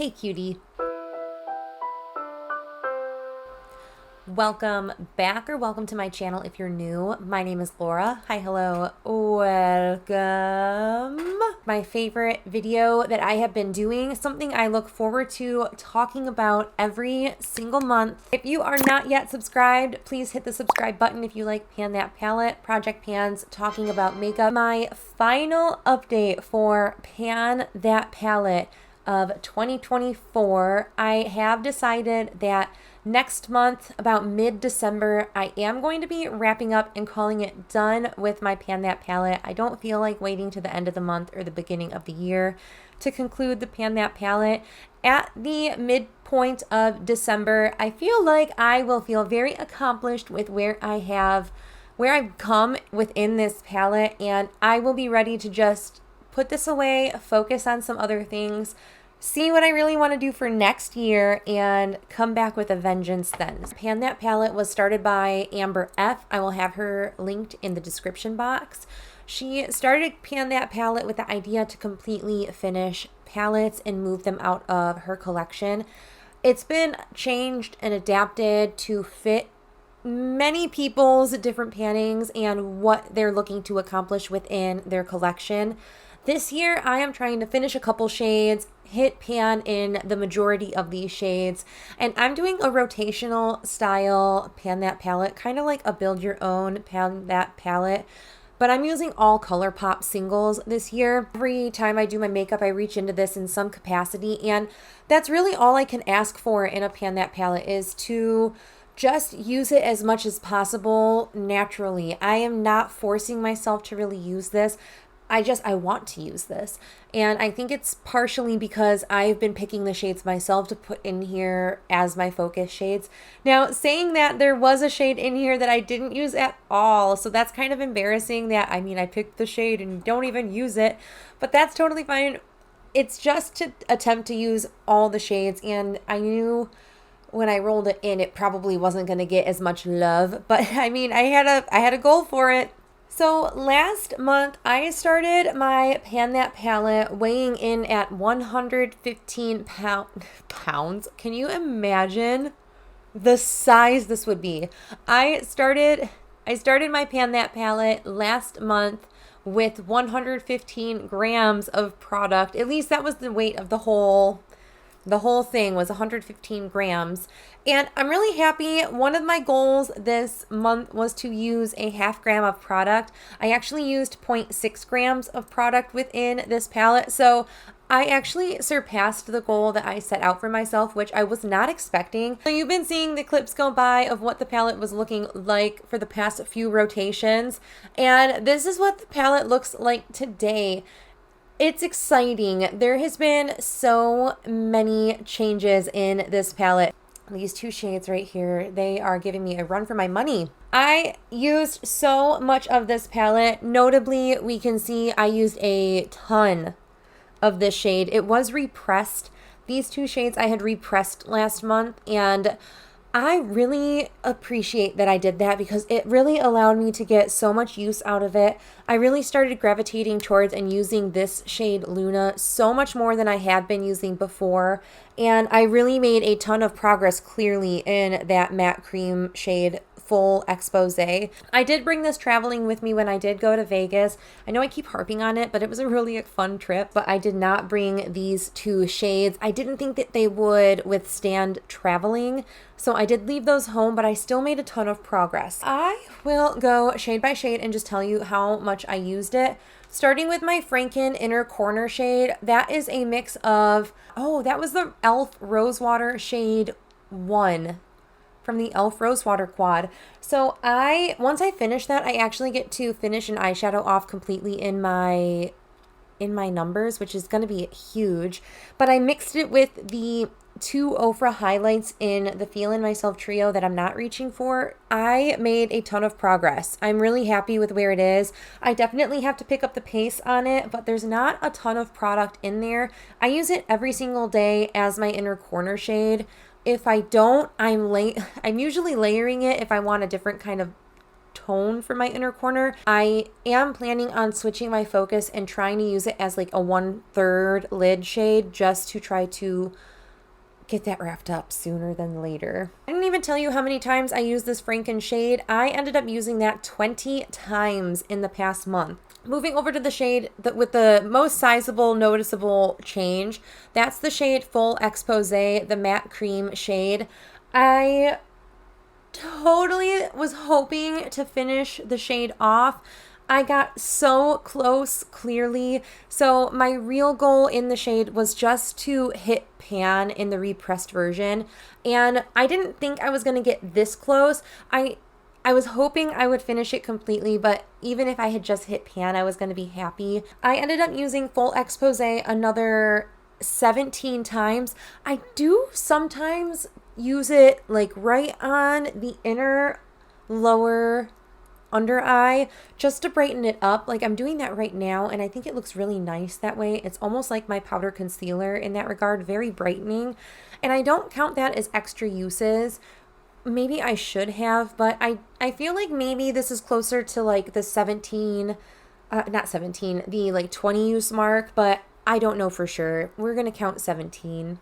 Hey cutie. Welcome back or welcome to my channel if you're new. My name is Laura. Hi, hello, welcome. My favorite video that I have been doing, something I look forward to talking about every single month. If you are not yet subscribed, please hit the subscribe button if you like Pan That Palette, Project Pans, talking about makeup. My final update for Pan That Palette of 2024, I have decided that next month, about mid-December, I am going to be wrapping up and calling it done with my Pan That Palette. I don't feel like waiting to the end of the month or the beginning of the year to conclude the Pan That Palette. At the midpoint of December, I feel like I will feel very accomplished with where I've come within this palette, and I will be ready to just put this away, focus on some other things, see what I really want to do for next year, and come back with a vengeance then. Pan That Palette was started by Amber F. I will have her linked in the description box. She started Pan That Palette with the idea to completely finish palettes and move them out of her collection. It's been changed and adapted to fit many people's different pannings and what they're looking to accomplish within their collection. This year, I am trying to finish a couple shades, hit pan in the majority of these shades, and I'm doing a rotational style Pan That Palette, kind of like a build your own Pan That Palette, but I'm using all Colourpop singles this year. Every time I do my makeup, I reach into this in some capacity, and that's really all I can ask for in a Pan That Palette, is to just use it as much as possible naturally. I am not forcing myself to really use this. I want to use this. And I think it's partially because I've been picking the shades myself to put in here as my focus shades. Now, saying that, there was a shade in here that I didn't use at all. So that's kind of embarrassing that, I picked the shade and don't even use it. But that's totally fine. It's just to attempt to use all the shades. And I knew when I rolled it in, it probably wasn't going to get as much love. But I had a goal for it. So last month, I started my Pan That Palette weighing in at 115 pounds. Can you imagine the size this would be? I started my Pan That Palette last month with 115 grams of product. At least that was the weight of the whole thing was 115 grams. And I'm really happy. One of my goals this month was to use a half gram of product. I actually used 0.6 grams of product within this palette. So I actually surpassed the goal that I set out for myself, which I was not expecting. So you've been seeing the clips go by of what the palette was looking like for the past few rotations. And this is what the palette looks like today. It's exciting. There has been so many changes in this palette. These two shades right here, they are giving me a run for my money. I used so much of this palette. Notably, we can see I used a ton of this shade. It was repressed. These two shades I had repressed last month, and I really appreciate that I did that because it really allowed me to get so much use out of it. I really started gravitating towards and using this shade Luna so much more than I had been using before. And I really made a ton of progress clearly in that matte cream shade Full Expose. I did bring this traveling with me when I did go to Vegas. I know I keep harping on it, but it was a really fun trip. But I did not bring these two shades. I didn't think that they would withstand traveling, so I did leave those home, but I still made a ton of progress. I will go shade by shade and just tell you how much I used it. Starting with my Franken Inner Corner shade, that is a mix of, that was the e.l.f. Rosewater shade 1 from the e.l.f. Rosewater quad. So once I finish that, I actually get to finish an eyeshadow off completely in my numbers, which is going to be huge. But I mixed it with the two Ofra highlights in the Feelin' Myself trio that I'm not reaching for. I made a ton of progress. I'm really happy with where it is. I definitely have to pick up the pace on it, but there's not a ton of product in there. I use it every single day as my inner corner shade. If I don't, I'm usually layering it if I want a different kind of tone for my inner corner. I am planning on switching my focus and trying to use it as like a 1/3 lid shade just to try to get that wrapped up sooner than later. I didn't even tell you how many times I used this Franken shade. I ended up using that 20 times in the past month. Moving over to the shade with the most sizable noticeable change, that's the shade Full Expose, the matte cream shade. I totally was hoping to finish the shade off. I got so close, clearly. So my real goal in the shade was just to hit pan in the repressed version. And I didn't think I was going to get this close. I was hoping I would finish it completely, but even if I had just hit pan, I was going to be happy. I ended up using Full Expose another 17 times. I do sometimes use it like right on the inner lower under eye just to brighten it up. Like I'm doing that right now, and I think it looks really nice that way. It's almost like my powder concealer in that regard, very brightening. And I don't count that as extra uses. Maybe I should have, but I feel like maybe this is closer to like the 17, not 17, the like 20 use mark, but I don't know for sure. We're going to count 17.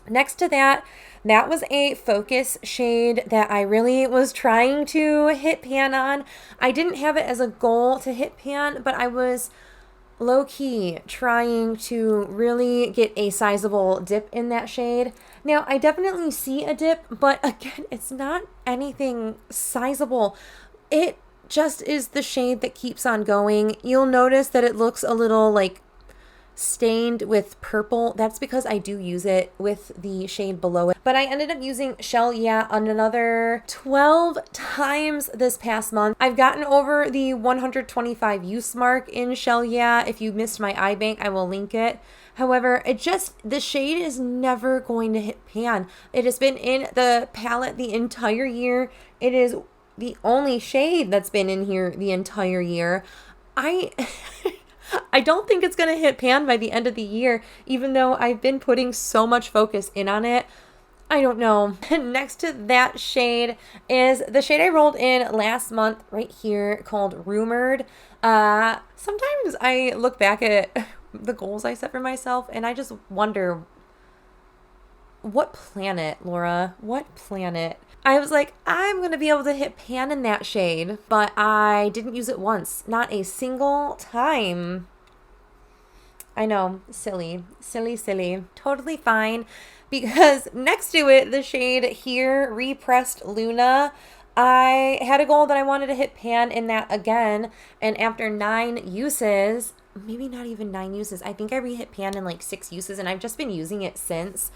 Next to that, that was a focus shade that I really was trying to hit pan on. I didn't have it as a goal to hit pan, but I was low-key trying to really get a sizable dip in that shade. Now, I definitely see a dip, but again, it's not anything sizable. It just is the shade that keeps on going. You'll notice that it looks a little like stained with purple. That's because I do use it with the shade below it. But I ended up using Shell Yeah on another 12 times this past month. I've gotten over the 125 use mark in Shell Yeah. If you missed my eye bank, I will link it. However, the shade is never going to hit pan. It has been in the palette the entire year. It is the only shade that's been in here the entire year. I don't think it's going to hit pan by the end of the year, even though I've been putting so much focus in on it. I don't know. Next to that shade is the shade I rolled in last month right here called Rumored. Sometimes I look back at the goals I set for myself and I just wonder, what planet, Laura? What planet? I was like, I'm going to be able to hit pan in that shade, but I didn't use it once. Not a single time. I know, silly. Totally fine, because next to it, the shade here, Repressed Luna, I had a goal that I wanted to hit pan in that again, and after 9 uses, maybe not even 9 uses, I think I re-hit pan in like 6 uses, and I've just been using it since.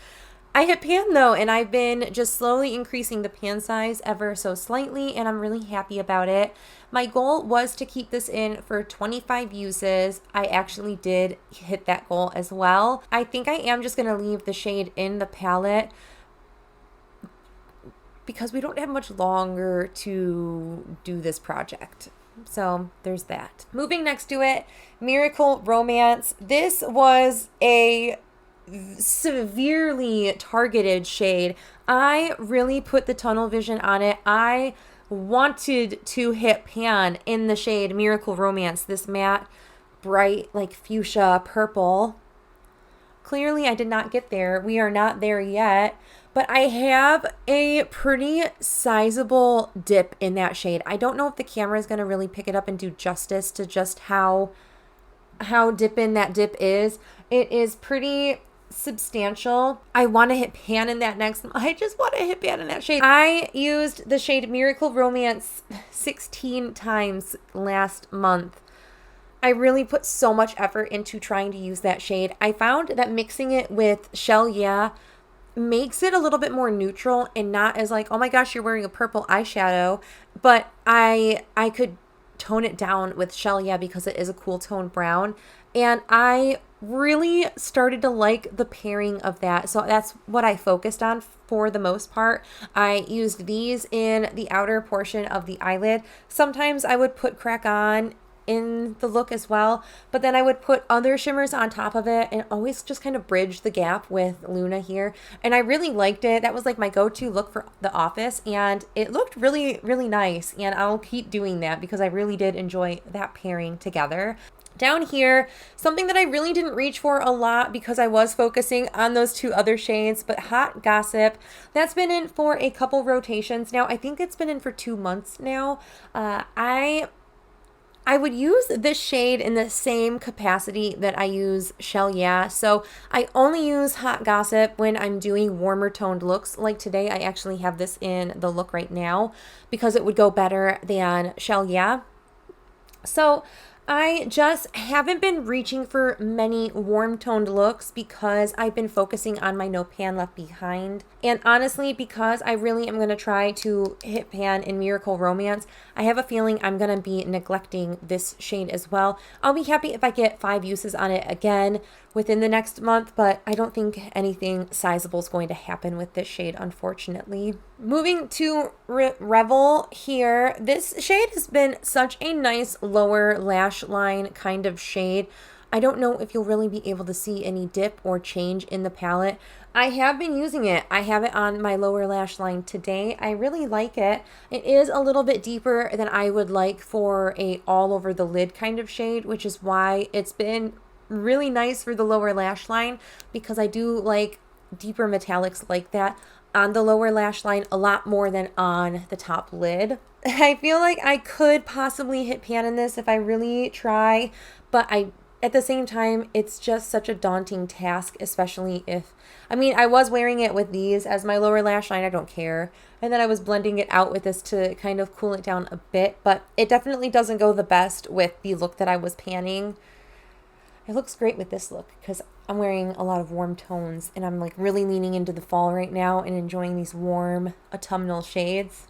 I hit pan though, and I've been just slowly increasing the pan size ever so slightly, and I'm really happy about it. My goal was to keep this in for 25 uses. I actually did hit that goal as well. I think I am just going to leave the shade in the palette because we don't have much longer to do this project. So there's that. Moving next to it, Miracle Romance. This was a severely targeted shade. I really put the tunnel vision on it. I wanted to hit pan in the shade Miracle Romance, this matte, bright, like fuchsia purple. Clearly, I did not get there. We are not there yet, but I have a pretty sizable dip in that shade. I don't know if the camera is going to really pick it up and do justice to just how dip in that dip is. It is pretty substantial. I want to hit pan in that next. I just want to hit pan in that shade. I used the shade Miracle Romance 16 times last month. I really put so much effort into trying to use that shade. I found that mixing it with Shell Yeah makes it a little bit more neutral and not as like, oh my gosh, you're wearing a purple eyeshadow. But I could tone it down with Shell Yeah because it is a cool tone brown. And I really started to like the pairing of that. So that's what I focused on for the most part. I used these in the outer portion of the eyelid. Sometimes I would put crack on in the look as well, but then I would put other shimmers on top of it and always just kind of bridge the gap with Luna here. And I really liked it. That was like my go-to look for the office, and it looked really, really nice. And I'll keep doing that because I really did enjoy that pairing together. Down here, something that I really didn't reach for a lot because I was focusing on those two other shades, but Hot Gossip, that's been in for a couple rotations now. I think it's been in for 2 months now. I would use this shade in the same capacity that I use Shell Yeah. So I only use Hot Gossip when I'm doing warmer toned looks. Like today, I actually have this in the look right now because it would go better than Shell Yeah. So I just haven't been reaching for many warm toned looks because I've been focusing on my No Pan Left Behind. And honestly, because I really am going to try to hit pan in Miracle Romance, I have a feeling I'm going to be neglecting this shade as well. I'll be happy if I get 5 uses on it again within the next month, but I don't think anything sizable is going to happen with this shade, unfortunately. Moving to Revel here, this shade has been such a nice lower lash line kind of shade. I don't know if you'll really be able to see any dip or change in the palette. I have been using it. I have it on my lower lash line today. I really like it. It is a little bit deeper than I would like for a all over the lid kind of shade, which is why it's been really nice for the lower lash line, because I do like deeper metallics like that on the lower lash line a lot more than on the top lid. I feel like I could possibly hit pan in this if I really try, but at the same time, it's just such a daunting task, especially if, I mean, I was wearing it with these as my lower lash line, I don't care. And then I was blending it out with this to kind of cool it down a bit, but it definitely doesn't go the best with the look that I was panning. It looks great with this look because I'm wearing a lot of warm tones and I'm like really leaning into the fall right now and enjoying these warm autumnal shades.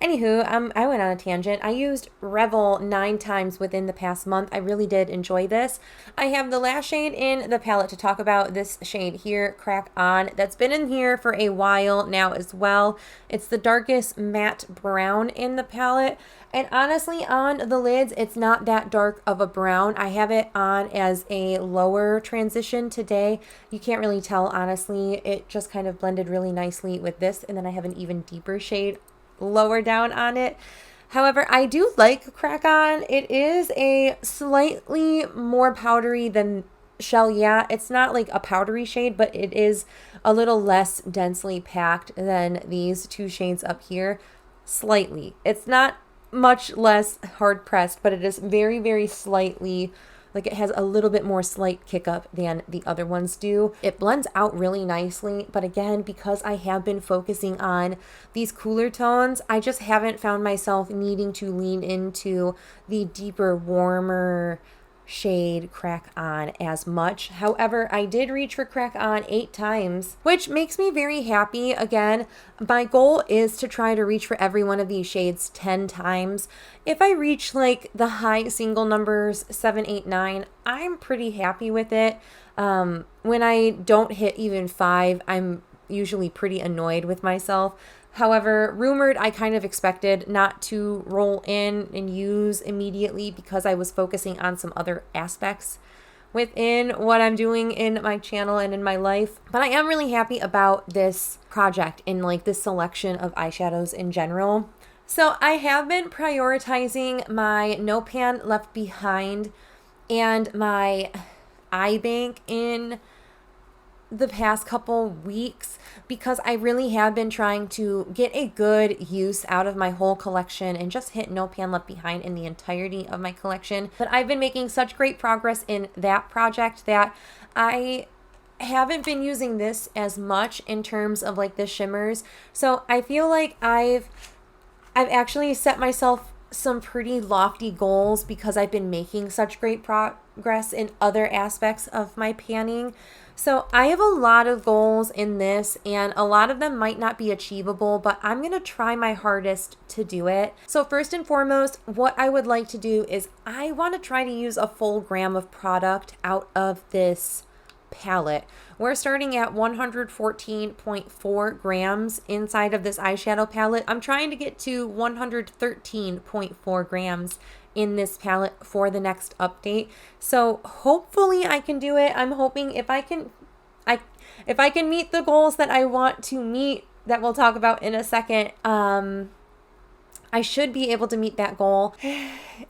Anywho, I went on a tangent. I used Revel 9 times within the past month. I really did enjoy this. I have the last shade in the palette to talk about, this shade here, Crack On. That's been in here for a while now as well. It's the darkest matte brown in the palette. And honestly, on the lids, it's not that dark of a brown. I have it on as a lower transition today. You can't really tell, honestly. It just kind of blended really nicely with this. And then I have an even deeper shade lower down on it. However, I do like Crack On. It is a slightly more powdery than Shell Yeah. It's not like a powdery shade, but it is a little less densely packed than these two shades up here. Slightly. It's not much less hard pressed, but it is very, very slightly, like it has a little bit more slight kick up than the other ones do. It blends out really nicely, but again, because I have been focusing on these cooler tones, I just haven't found myself needing to lean into the deeper, warmer shade Crack On as much. However, I did reach for Crack On 8 times, which makes me very happy. Again, my goal is to try to reach for every one of these shades 10 times. If I reach like the high single numbers 7, 8, 9, I'm pretty happy with it. When I don't hit even 5, I'm usually pretty annoyed with myself. However, Rumored, I kind of expected not to roll in and use immediately because I was focusing on some other aspects within what I'm doing in my channel and in my life. But I am really happy about this project and like this selection of eyeshadows in general. So I have been prioritizing my No Pan Left Behind and my eye bank in the past couple weeks because I really have been trying to get a good use out of my whole collection and just hit No Pan Left Behind in the entirety of my collection. But I've been making such great progress in that project that I haven't been using this as much in terms of like the shimmers. So I feel like I've actually set myself some pretty lofty goals because I've been making such great progress in other aspects of my panning. So I have a lot of goals in this and a lot of them might not be achievable, but I'm going to try my hardest to do it. So first and foremost, what I would like to do is I want to try to use a full gram of product out of this palette. We're starting at 114.4 grams inside of this eyeshadow palette. I'm trying to get to 113.4 grams in this palette for the next update. So hopefully I can do it. I'm hoping if I can meet the goals that I want to meet, that we'll talk about in a second, I should be able to meet that goal.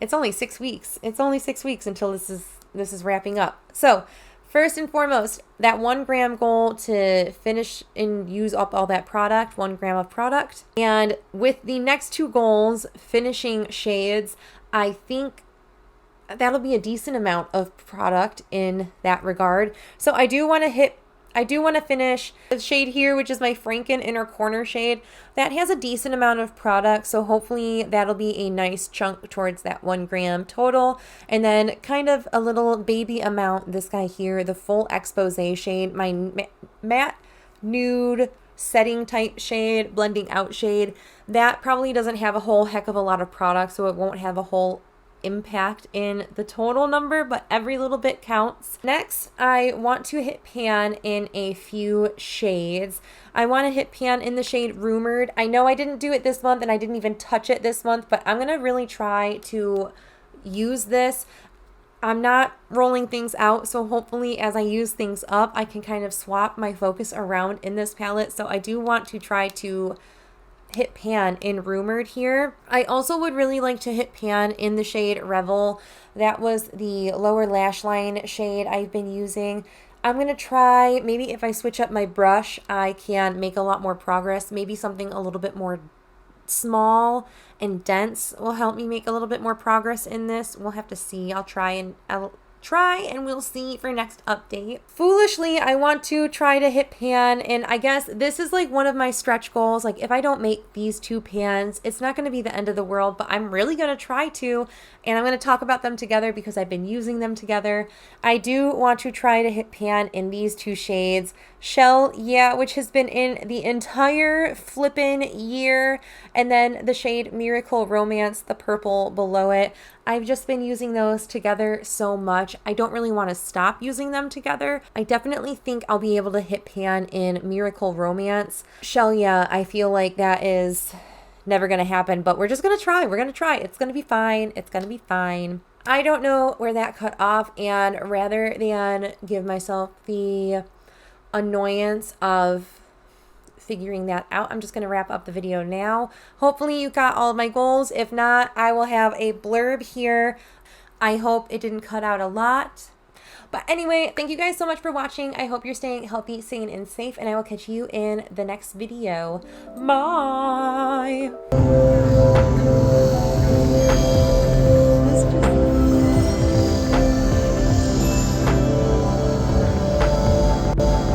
It's only 6 weeks. It's only 6 weeks until this is wrapping up. So first and foremost, that 1 gram goal to finish and use up all that product, 1 gram of product. And with the next 2 goals, finishing shades, I think that'll be a decent amount of product in that regard. So I do want to finish the shade here, which is my Franken Inner Corner shade. That has a decent amount of product, so hopefully that'll be a nice chunk towards that 1 gram total. And then kind of a little baby amount, this guy here, the Full Expose shade, my matte nude setting type shade, blending out shade. That probably doesn't have a whole heck of a lot of product, so it won't have a whole impact in the total number, but every little bit counts. Next, I want to hit pan in a few shades. I want to hit pan in the shade Rumored. I know I didn't do it this month and I didn't even touch it this month, but I'm going to really try to use this. I'm not rolling things out, so hopefully as I use things up, I can kind of swap my focus around in this palette. So I do want to try to hit pan in Rumored here. I also would really like to hit pan in the shade Revel. That was the lower lash line shade I've been using. I'm going to try, maybe if I switch up my brush, I can make a lot more progress. Maybe something a little bit more small and dense will help me make a little bit more progress in this. We'll have to see. I'll try and we'll see for next update. Foolishly, I want to try to hit pan, and I guess this is like one of my stretch goals. Like if I don't make these 2 pans, it's not going to be the end of the world, but I'm really going to try to, and I'm going to talk about them together because I've been using them together. I do want to try to hit pan in these 2 shades. Shell, yeah, which has been in the entire flippin' year, and then the shade Miracle Romance, the purple below it. I've just been using those together so much. I don't really want to stop using them together. I definitely think I'll be able to hit pan in Miracle Romance. Shell, yeah, I feel like that is never going to happen, but we're just going to try. We're going to try. It's going to be fine. It's going to be fine. I don't know where that cut off, and rather than give myself the annoyance of figuring that out, I'm just going to wrap up the video now. Hopefully you got all of my goals. If not, I will have a blurb here. I hope it didn't cut out a lot. But anyway, thank you guys so much for watching. I hope you're staying healthy, sane, and safe, and I will catch you in the next video. Bye!